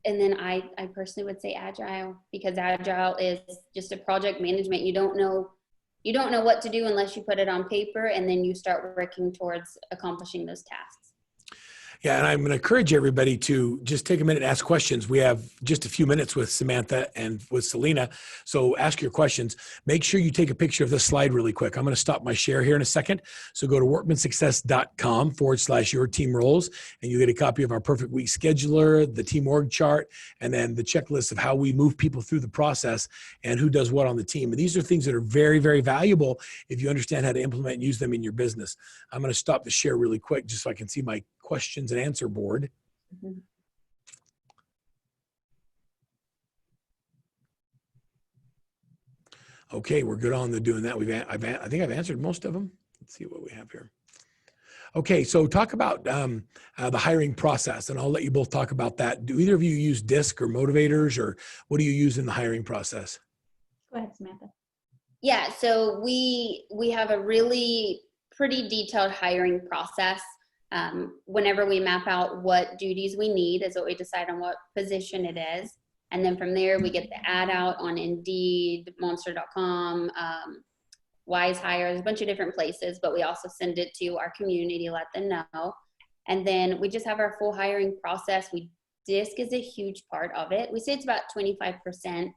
then I personally would say Agile, because Agile is just a project management. You don't know what to do unless you put it on paper, and then you start working towards accomplishing those tasks. Yeah, and I'm going to encourage everybody to just take a minute and ask questions. We have just a few minutes with Samantha and with Selina, so ask your questions. Make sure you take a picture of this slide really quick. I'm going to stop my share here in a second. So go to workmansuccess.com/your-team-roles, and you get a copy of our Perfect Week Scheduler, the team org chart, and then the checklist of how we move people through the process and who does what on the team. And these are things that are very, very valuable if you understand how to implement and use them in your business. I'm going to stop the share really quick just so I can see my questions and answer board. Mm-hmm. Okay, we're good on the doing that. I think I've answered most of them. Let's see what we have here. Okay, so talk about the hiring process, and I'll let you both talk about that. Do either of you use DISC or motivators, or what do you use in the hiring process? Go ahead, Samantha. Yeah, so we have a really pretty detailed hiring process. Whenever we map out what duties we need is what we decide on what position it is. And then from there, we get the ad out on Indeed, Monster.com, Wise Hires, a bunch of different places, but we also send it to our community, let them know. And then we just have our full hiring process. DISC is a huge part of it. We say it's about 25%.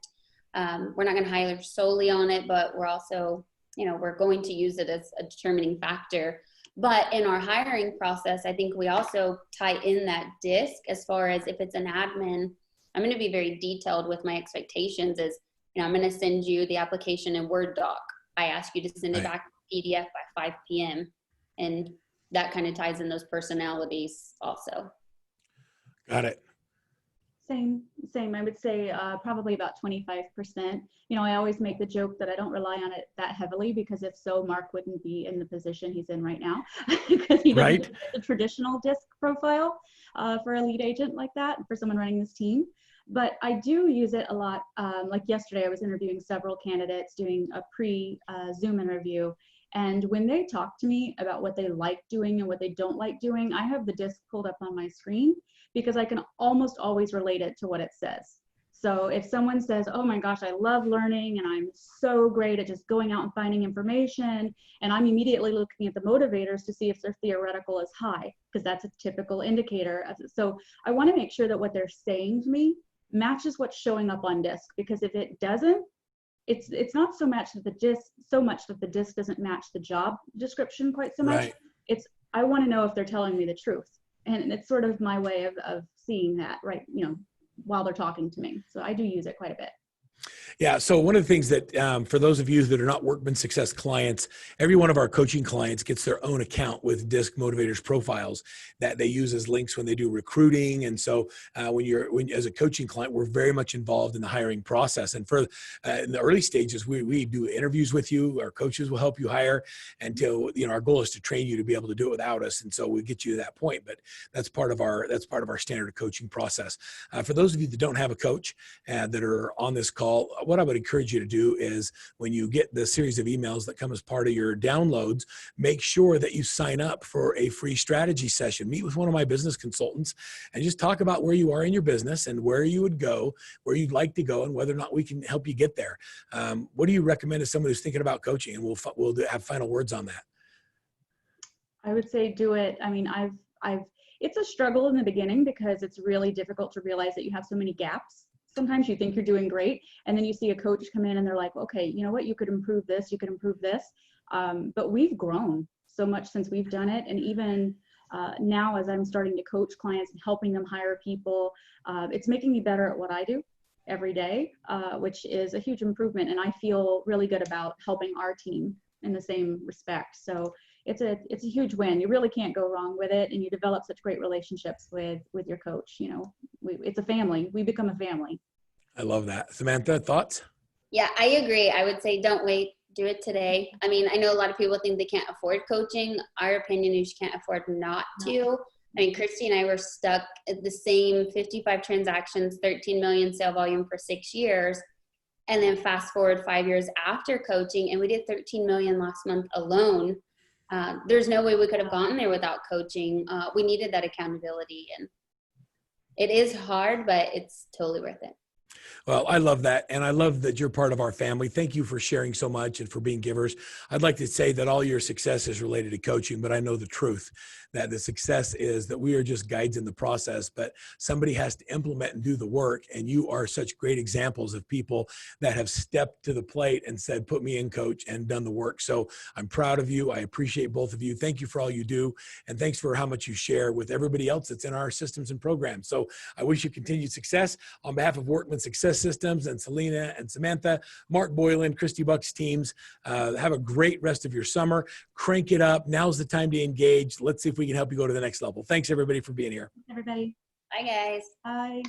We're not going to hire solely on it, but we're also, we're going to use it as a determining factor. But in our hiring process, I think we also tie in that DISC as far as if it's an admin. I'm going to be very detailed with my expectations is, I'm going to send you the application in Word doc. I ask you to send it back in PDF by 5 p.m. And that kind of ties in those personalities also. Got it. Same. I would say probably about 25%. I always make the joke that I don't rely on it that heavily, because if so, Mark wouldn't be in the position he's in right now, because he doesn't get the traditional DISC profile for a lead agent like that, for someone running this team. But I do use it a lot. Like yesterday, I was interviewing several candidates, doing a pre-Zoom interview. And when they talk to me about what they like doing and what they don't like doing, I have the DISC pulled up on my screen because I can almost always relate it to what it says. So if someone says, oh my gosh, I love learning and I'm so great at just going out and finding information, and I'm immediately looking at the motivators to see if their theoretical is high, because that's a typical indicator. So I want to make sure that what they're saying to me matches what's showing up on disk, because if it doesn't, it's not so much that the disk doesn't match the job description quite so much. Right. It's, I want to know if they're telling me the truth. And it's sort of my way of seeing that, right, while they're talking to me. So I do use it quite a bit. Yeah. So one of the things that, for those of you that are not Workman Success clients, every one of our coaching clients gets their own account with DISC Motivators profiles that they use as links when they do recruiting. And so when as a coaching client, we're very much involved in the hiring process. And for in the early stages, we do interviews with you. Our coaches will help you hire until, our goal is to train you to be able to do it without us. And so we get you to that point, but that's part of our standard coaching process. For those of you that don't have a coach that are on this call, what I would encourage you to do is when you get the series of emails that come as part of your downloads, make sure that you sign up for a free strategy session. Meet with one of my business consultants and just talk about where you are in your business and where you would go, where you'd like to go, and whether or not we can help you get there. What do you recommend to someone who's thinking about coaching? And we'll have final words on that. I would say do it. I mean, it's a struggle in the beginning because it's really difficult to realize that you have so many gaps. Sometimes you think you're doing great, and then you see a coach come in and they're like, okay, you know what, you could improve this, you could improve this. But we've grown so much since we've done it. And even now, as I'm starting to coach clients and helping them hire people, it's making me better at what I do every day, which is a huge improvement. And I feel really good about helping our team in the same respect. So it's a huge win. You really can't go wrong with it. And you develop such great relationships with your coach. It's a family. We become a family. I love that. Samantha, thoughts? Yeah, I agree. I would say don't wait. Do it today. I mean, I know a lot of people think they can't afford coaching. Our opinion is you can't afford not to. I mean, Christy and I were stuck at the same 55 transactions, 13 million sale volume for 6 years. And then fast forward 5 years after coaching, and we did 13 million last month alone. There's no way we could have gotten there without coaching. We needed that accountability, and it is hard, but it's totally worth it. Well, I love that. And I love that you're part of our family. Thank you for sharing so much and for being givers. I'd like to say that all your success is related to coaching, but I know the truth that the success is that we are just guides in the process, but somebody has to implement and do the work. And you are such great examples of people that have stepped to the plate and said, put me in, coach, and done the work. So I'm proud of you. I appreciate both of you. Thank you for all you do. And thanks for how much you share with everybody else that's in our systems and programs. So I wish you continued success. On behalf of Workman Success Systems and Selina and Samantha, Mark Boylan, Christy Buck's teams, have a great rest of your summer. Crank it up. Now's the time to engage. Let's see if we can help you go to the next level. Thanks everybody for being here. Everybody. Bye, guys. Bye.